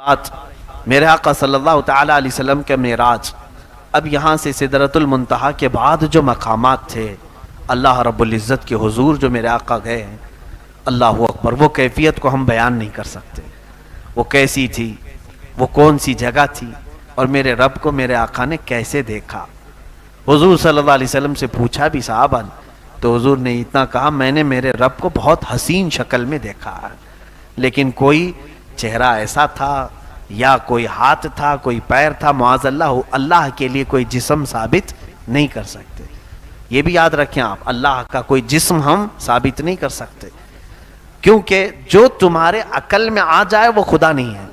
بات میرے آقا صلی اللہ تعالیٰ علیہ وسلم کے معراج، اب یہاں سے سدرۃ المنتہا کے بعد جو مقامات تھے، اللہ رب العزت کے حضور جو میرے آقا گئے ہیں، اللہ اکبر، وہ کیفیت کو ہم بیان نہیں کر سکتے، وہ کیسی تھی، وہ کون سی جگہ تھی، اور میرے رب کو میرے آقا نے کیسے دیکھا۔ حضور صلی اللہ علیہ وسلم سے پوچھا بھی صحابہ نے، تو حضور نے اتنا کہا، میں نے میرے رب کو بہت حسین شکل میں دیکھا ہے، لیکن کوئی چہرہ ایسا تھا یا کوئی ہاتھ تھا، کوئی پیر تھا، معاذ اللہ، اللہ کے لیے کوئی جسم ثابت نہیں کر سکتے۔ یہ بھی یاد رکھیں آپ، اللہ کا کوئی جسم ہم ثابت نہیں کر سکتے، کیونکہ جو تمہارے عقل میں آ جائے وہ خدا نہیں ہے۔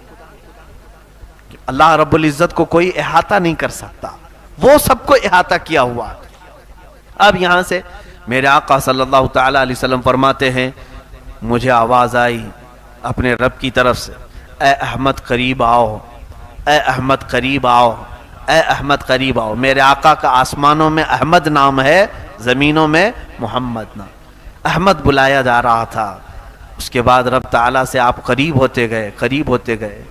اللہ رب العزت کو کوئی احاطہ نہیں کر سکتا، وہ سب کو احاطہ کیا ہوا۔ اب یہاں سے میرے آقا صلی اللہ تعالیٰ علیہ وسلم فرماتے ہیں، مجھے آواز آئی اپنے رب کی طرف سے، اے احمد قریب آؤ، اے احمد قریب آؤ، اے احمد قریب آؤ۔ میرے آقا کا آسمانوں میں احمد نام ہے، زمینوں میں محمد نام، احمد بلایا جا رہا تھا۔ اس کے بعد رب تعالیٰ سے آپ قریب ہوتے گئے، قریب ہوتے گئے۔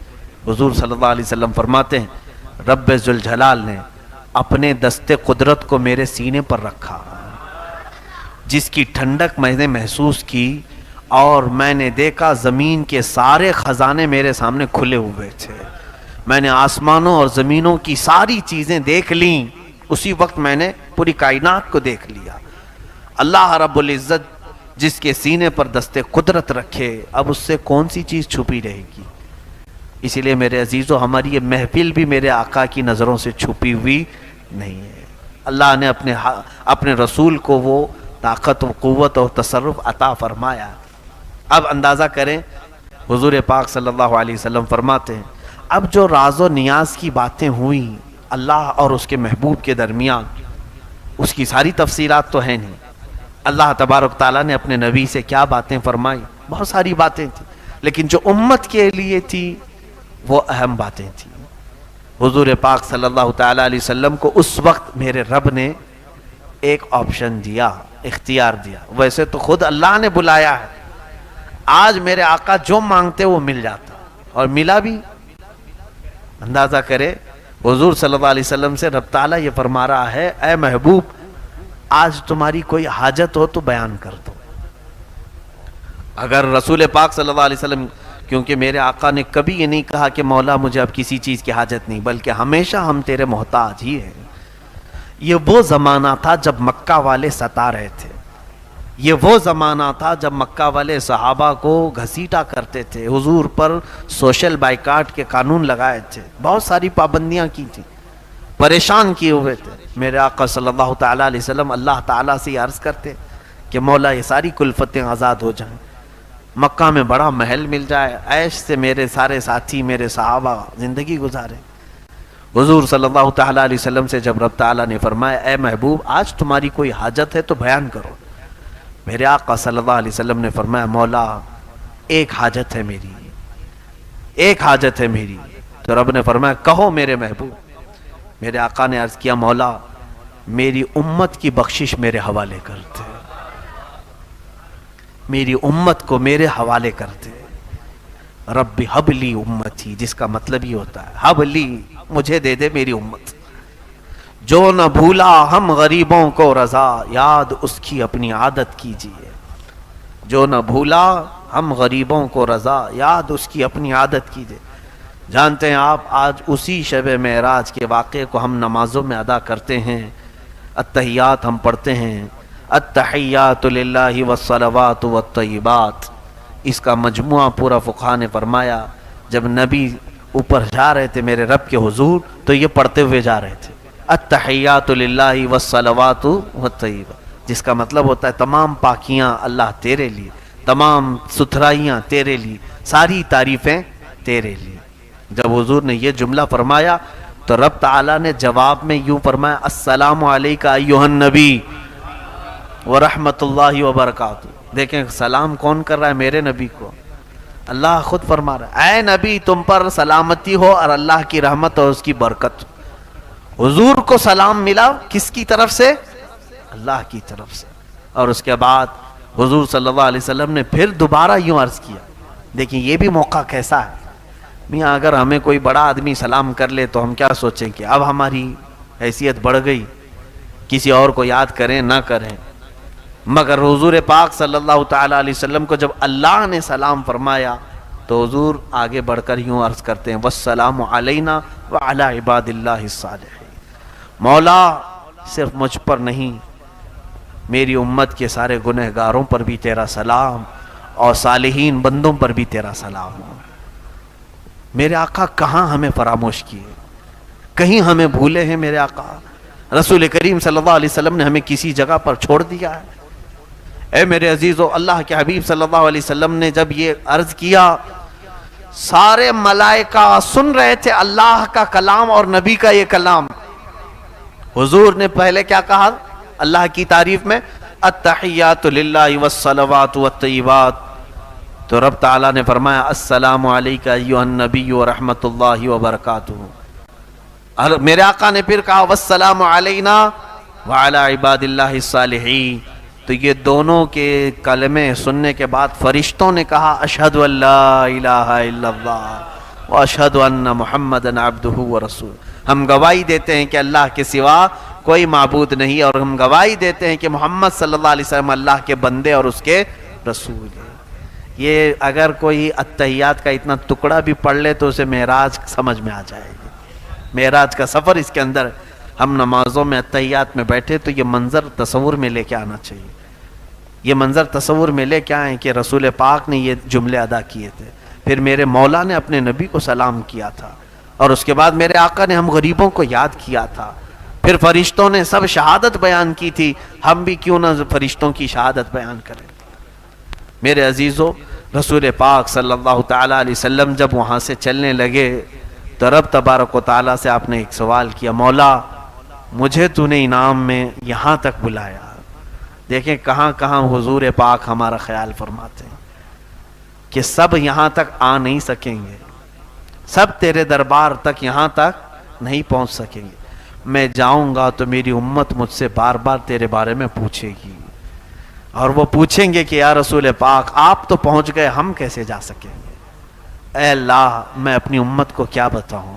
حضور صلی اللہ علیہ وسلم فرماتے ہیں، رب ذوالجلال نے اپنے دست قدرت کو میرے سینے پر رکھا، جس کی ٹھنڈک میں نے محسوس کی، اور میں نے دیکھا زمین کے سارے خزانے میرے سامنے کھلے ہوئے تھے۔ میں نے آسمانوں اور زمینوں کی ساری چیزیں دیکھ لیں، اسی وقت میں نے پوری کائنات کو دیکھ لیا۔ اللہ رب العزت جس کے سینے پر دست قدرت رکھے، اب اس سے کون سی چیز چھپی رہے گی؟ اسی لیے میرے عزیزو، ہماری یہ محفل بھی میرے آقا کی نظروں سے چھپی ہوئی نہیں ہے۔ اللہ نے اپنے رسول کو وہ طاقت و قوت اور تصرف عطا فرمایا۔ اب اندازہ کریں، حضور پاک صلی اللہ علیہ وسلم فرماتے ہیں، اب جو راز و نیاز کی باتیں ہوئیں اللہ اور اس کے محبوب کے درمیان، اس کی ساری تفصیلات تو ہیں نہیں۔ اللہ تبارک تعالیٰ نے اپنے نبی سے کیا باتیں فرمائی، بہت ساری باتیں تھیں، لیکن جو امت کے لیے تھی وہ اہم باتیں تھیں۔ حضور پاک صلی اللہ تعالیٰ علیہ وسلم کو اس وقت میرے رب نے ایک آپشن دیا، اختیار دیا۔ ویسے تو خود اللہ نے بلایا ہے، آج میرے آقا جو مانگتے وہ مل جاتا، اور ملا بھی۔ اندازہ کرے، حضور صلی اللہ علیہ وسلم سے رب تعالیٰ یہ فرما رہا ہے، اے محبوب، آج تمہاری کوئی حاجت ہو تو بیان کر دو۔ اگر رسول پاک صلی اللہ علیہ وسلم، کیونکہ میرے آقا نے کبھی یہ نہیں کہا کہ مولا مجھے اب کسی چیز کی حاجت نہیں، بلکہ ہمیشہ ہم تیرے محتاج ہی ہیں۔ یہ وہ زمانہ تھا جب مکہ والے ستا رہے تھے، یہ وہ زمانہ تھا جب مکہ والے صحابہ کو گھسیٹا کرتے تھے، حضور پر سوشل بائیکاٹ کے قانون لگائے تھے، بہت ساری پابندیاں کی تھیں، پریشان کیے ہوئے تھے۔ میرے آقا صلی اللہ تعالیٰ علیہ وسلم اللہ تعالیٰ سے یہ عرض کرتے کہ مولا یہ ساری کلفتیں آزاد ہو جائیں، مکہ میں بڑا محل مل جائے، عیش سے میرے سارے ساتھی، میرے صحابہ زندگی گزارے۔ حضور صلی اللہ تعالیٰ علیہ وسلم سے جب رب تعالیٰ نے فرمایا، اے محبوب، آج تمہاری کوئی حاجت ہے تو بیان کرو، میرے آقا صلی اللہ علیہ وسلم نے فرمایا، مولا ایک حاجت ہے میری، ایک حاجت ہے میری۔ تو رب نے فرمایا، کہو میرے محبوب۔ میرے آقا نے عرض کیا، مولا میری امت کی بخشش میرے حوالے کرتے، میری امت کو میرے حوالے کرتے۔ رب حب لی امتی، جس کا مطلب یہ ہوتا ہے، حب لی، مجھے دے دے میری امت۔ جو نہ بھولا ہم غریبوں کو رضا، یاد اس کی اپنی عادت کیجئے۔ جو نہ بھولا ہم غریبوں کو رضا، یاد اس کی اپنی عادت کیجئے۔ جانتے ہیں آپ، آج اسی شب معراج کے واقعے کو ہم نمازوں میں ادا کرتے ہیں، التحیات ہم پڑھتے ہیں، التحیات للہ والصلوات والطیبات۔ اس کا مجموعہ پورا فقہاء نے فرمایا، جب نبی اوپر جا رہے تھے میرے رب کے حضور، تو یہ پڑھتے ہوئے جا رہے تھے، التحیات للہ والصلوات والطیبات، جس کا مطلب ہوتا ہے تمام پاکیاں اللہ تیرے لیے، تمام ستھرائیاں تیرے لیے، ساری تعریفیں تیرے لیے۔ جب حضور نے یہ جملہ فرمایا تو رب تعالیٰ نے جواب میں یوں فرمایا، السلام علیکہ ایھا النبی ورحمۃ اللہ وبرکاتہ۔ دیکھیں سلام کون کر رہا ہے؟ میرے نبی کو اللہ خود فرما رہا ہے، اے نبی تم پر سلامتی ہو اور اللہ کی رحمت اور اس کی برکت۔ حضور کو سلام ملا کس کی طرف سے؟ اللہ کی طرف سے۔ اور اس کے بعد حضور صلی اللہ علیہ وسلم نے پھر دوبارہ یوں عرض کیا، دیکھیں یہ بھی موقع کیسا ہے، میاں اگر ہمیں کوئی بڑا آدمی سلام کر لے تو ہم کیا سوچیں کہ اب ہماری حیثیت بڑھ گئی، کسی اور کو یاد کریں نہ کریں. مگر حضور پاک صلی اللہ تعالیٰ علیہ وسلم کو جب اللہ نے سلام فرمایا تو حضور آگے بڑھ کر یوں عرض کرتے ہیں والسلام علینا وعلی عباد اللہ الصالحین. مولا صرف مجھ پر نہیں، میری امت کے سارے گنہگاروں پر بھی تیرا سلام اور صالحین بندوں پر بھی تیرا سلام ہو. میرے آقا کہاں ہمیں فراموش کیے، کہیں ہمیں بھولے ہیں میرے آقا؟ رسول کریم صلی اللہ علیہ وسلم نے ہمیں کسی جگہ پر چھوڑ دیا ہے؟ اے میرے عزیزو، اللہ کے حبیب صلی اللہ علیہ وسلم نے جب یہ عرض کیا، سارے ملائکہ سن رہے تھے اللہ کا کلام اور نبی کا یہ کلام. حضور نے پہلے کیا کہا اللہ کی تعریف میں؟ التحیات للہ والصلوات والطیبات. تو رب تعالیٰ نے فرمایا السلام علیکہ ایھا النبی ورحمۃ اللہ وبرکاتہ. اور میرے آقا نے پھر کہا والسلام علینا وعلی عباد اللہ الصالحین. تو یہ دونوں کے کلمے سننے کے بعد فرشتوں نے کہا اشہد ان لا الہ الا اللہ واشہد ان محمدًا عبدہ ورسولہ. ہم گواہی دیتے ہیں کہ اللہ کے سوا کوئی معبود نہیں، اور ہم گواہی دیتے ہیں کہ محمد صلی اللہ علیہ وسلم اللہ کے بندے اور اس کے رسول ہیں. یہ اگر کوئی اتحیات کا اتنا ٹکڑا بھی پڑھ لے تو اسے معراج سمجھ میں آ جائے گی. معراج کا سفر اس کے اندر. ہم نمازوں میں اتحیات میں بیٹھے تو یہ منظر تصور میں لے کے آنا چاہیے. یہ منظر تصور میں لے کے آئیں کہ رسول پاک نے یہ جملے ادا کیے تھے، پھر میرے مولا نے اپنے نبی کو سلام کیا تھا، اور اس کے بعد میرے آقا نے ہم غریبوں کو یاد کیا تھا، پھر فرشتوں نے سب شہادت بیان کی تھی. ہم بھی کیوں نہ فرشتوں کی شہادت بیان کریں؟ میرے عزیزو، رسول پاک صلی اللہ تعالیٰ علیہ وسلم جب وہاں سے چلنے لگے تو رب تبارک و تعالیٰ سے آپ نے ایک سوال کیا، مولا مجھے تو نے انعام میں یہاں تک بلایا. دیکھیں کہاں کہاں حضور پاک ہمارا خیال فرماتے ہیں کہ سب یہاں تک آ نہیں سکیں گے، سب تیرے دربار تک یہاں تک نہیں پہنچ سکیں گے. میں جاؤں گا تو میری امت مجھ سے بار بار تیرے بارے میں پوچھے گی، اور وہ پوچھیں گے کہ یا رسول پاک آپ تو پہنچ گئے، ہم کیسے جا سکیں گے؟ اے اللہ میں اپنی امت کو کیا بتاؤں؟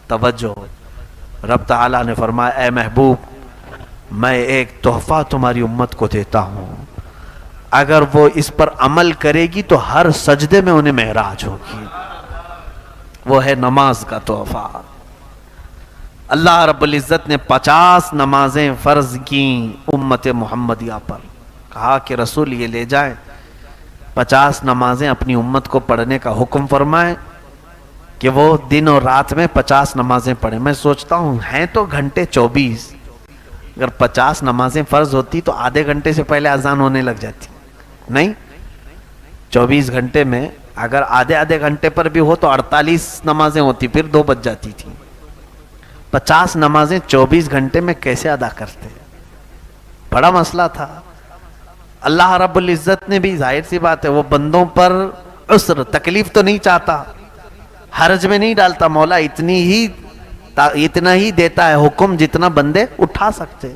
توجہ، رب تعالیٰ نے فرمایا اے محبوب میں ایک تحفہ تمہاری امت کو دیتا ہوں، اگر وہ اس پر عمل کرے گی تو ہر سجدے میں انہیں معراج ہوگی. وہ ہے نماز کا تحفہ. اللہ رب العزت نے 50 نمازیں فرض کیں امت محمدیہ پر. کہا کہ رسول یہ لے جائیں 50 نمازیں اپنی امت کو پڑھنے کا حکم فرمائیں کہ وہ دن اور رات میں 50 نمازیں پڑھیں. میں سوچتا ہوں ہیں تو گھنٹے 24، اگر 50 نمازیں فرض ہوتی تو آدھے گھنٹے سے پہلے اذان ہونے لگ جاتی. نہیں، 24 گھنٹے میں اگر آدھے گھنٹے پر بھی ہو تو 48 نمازیں ہوتی، پھر 2 بج جاتی تھی. 50 نمازیں 24 گھنٹے میں کیسے ادا کرتے؟ بڑا مسئلہ تھا. اللہ رب العزت نے بھی ظاہر سی بات ہے وہ بندوں پر عسر تکلیف تو نہیں چاہتا، حرج میں نہیں ڈالتا. مولا اتنا ہی دیتا ہے حکم جتنا بندے اٹھا سکتے.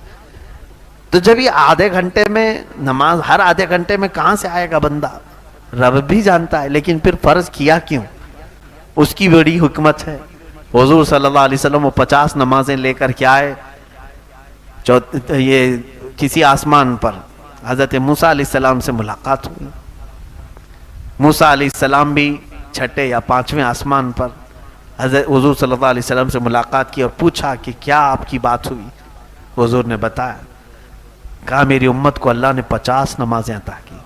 تو جب یہ آدھے گھنٹے میں نماز، ہر آدھے گھنٹے میں کہاں سے آئے گا بندہ؟ رب بھی جانتا ہے، لیکن پھر فرض کیا کیوں؟ اس کی بڑی حکمت ہے. حضور صلی اللہ علیہ وسلم وہ 50 نمازیں لے کر کے آئے. یہ کسی آسمان پر حضرت موسیٰ علیہ السلام سے ملاقات ہوئی. موسیٰ علیہ السلام بھی 6 یا 5ویں آسمان پر حضرت حضور صلی اللہ علیہ وسلم سے ملاقات کی اور پوچھا کہ کیا آپ کی بات ہوئی؟ حضور نے بتایا، کہا میری امت کو اللہ نے 50 نمازیں عطا کی.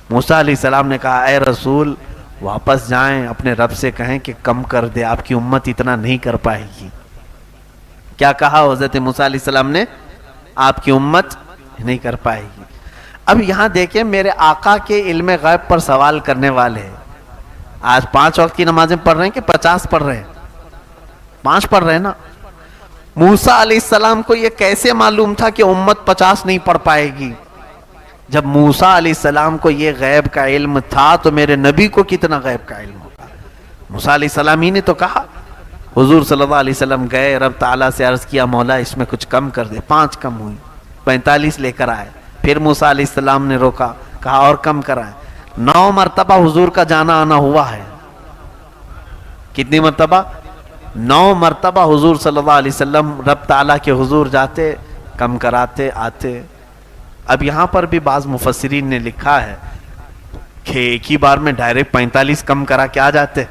موسیٰ علیہ السلام نے کہا اے رسول واپس جائیں اپنے رب سے کہیں کہ کم کر دے، آپ کی امت اتنا نہیں کر پائے گی. کیا کہا حضرت موسیٰ علیہ السلام نے؟ آپ کی امت نہیں کر پائے گی. اب یہاں دیکھیں میرے آقا کے علم غیب پر سوال کرنے والے آج 5 وقت کی نمازیں پڑھ رہے ہیں کہ 50 پڑھ رہے ہیں؟ 5 پڑھ رہے ہیں نا. موسیٰ علیہ السلام کو یہ کیسے معلوم تھا کہ امت 50 نہیں پڑھ پائے گی؟ جب موسیٰ علیہ السلام کو یہ غیب کا علم تھا تو میرے نبی کو کتنا غیب کا علم ہوگا؟ موسیٰ علیہ السلام ہی نے تو کہا. حضور صلی اللہ علیہ وسلم گئے رب تعالیٰ سے عرض کیا مولا اس میں کچھ کم کر دے. 5 کم ہوئی، 45 لے کر آئے. پھر موسیٰ علیہ السلام نے روکا، کہا اور کم کرائے. 9 مرتبہ حضور کا جانا آنا ہوا ہے. کتنی مرتبہ؟ 9 مرتبہ حضور صلی اللہ علیہ وسلم رب تعالیٰ کے حضور جاتے، کم کراتے آتے۔ اب یہاں پر بھی بعض مفسرین نے لکھا ہے کہ ایک ہی بار میں ڈائریکٹ 45 کم کرا کے آ جاتے۔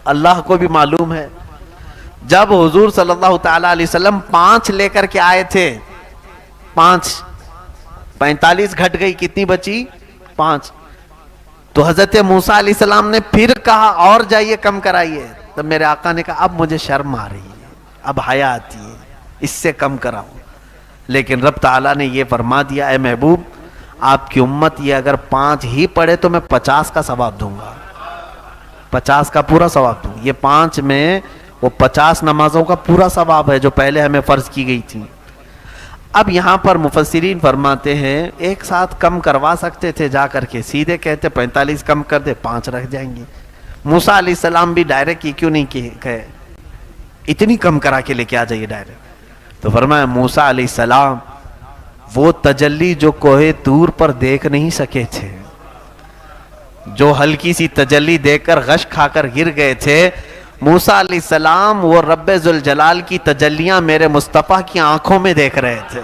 اللہ کو بھی معلوم ہے جب حضور صلی اللہ تعالیٰ علیہ وسلم 5 لے کر کے آئے تھے، 45 گھٹ گئی، کتنی بچی؟ 5۔ تو حضرت موسیٰ علیہ السلام نے پھر کہا اور جائیے کم کرائیے، تب میرے آقا نے کہا اب مجھے شرم آ رہی ہے، اب حیا آتی ہے، اس سے کم کراؤں۔ لیکن رب تعالیٰ نے یہ فرما دیا اے محبوب آپ کی امت یہ اگر 5 ہی پڑھے تو میں 50 کا ثواب دوں گا، 50 کا پورا ثواب دوں گا۔ یہ 5 میں وہ 50 نمازوں کا پورا ثواب ہے جو پہلے ہمیں فرض کی گئی تھی۔ اب یہاں پر مفسرین فرماتے ہیں ایک ساتھ کم کروا سکتے تھے، جا کر کے سیدھے کہتے 45 کم کر دے، 5 رکھ جائیں گے۔ موسیٰ علیہ السلام بھی ڈائریکٹ کی کیوں نہیں کہے اتنی کم کرا کے لے کے آ جائیے ڈائریکٹ؟ تو فرمایا موسیٰ علیہ السلام وہ تجلی جو کوہ طور پر دیکھ نہیں سکے تھے، جو ہلکی سی تجلی دیکھ کر غش کھا کر گر گئے تھے، موسیٰ علیہ السلام وہ رب ذوالجلال کی تجلیاں میرے مصطفیٰ کی آنکھوں میں دیکھ رہے تھے،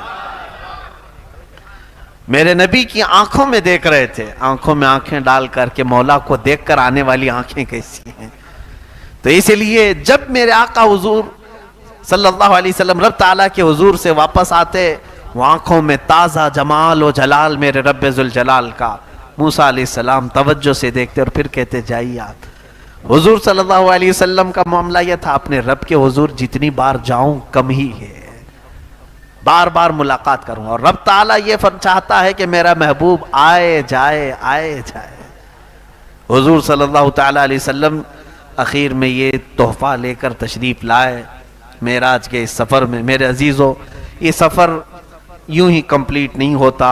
میرے نبی کی آنکھوں میں دیکھ رہے تھے۔ آنکھوں میں آنکھیں ڈال کر کے مولا کو دیکھ کر آنے والی آنکھیں کیسی ہیں؟ تو اس لیے جب میرے آقا حضور صلی اللہ علیہ وسلم رب تعالیٰ کے حضور سے واپس آتے، وہ آنکھوں میں تازہ جمال و جلال میرے رب ذوالجلال کا، موسیٰ علیہ السلام توجہ سے دیکھتے اور پھر کہتے جائیے آپ۔ حضور صلی اللہ علیہ وسلم کا معاملہ یہ تھا اپنے رب کے حضور جتنی بار جاؤں کم ہی ہے، بار بار ملاقات کروں، اور رب تعالیٰ یہ چاہتا ہے کہ میرا محبوب آئے جائے آئے جائے۔ حضور صلی اللہ تعالیٰ علیہ وسلم اخیر میں یہ تحفہ لے کر تشریف لائے معراج کے اس سفر میں۔ میرے عزیزو یہ سفر یوں ہی کمپلیٹ نہیں ہوتا،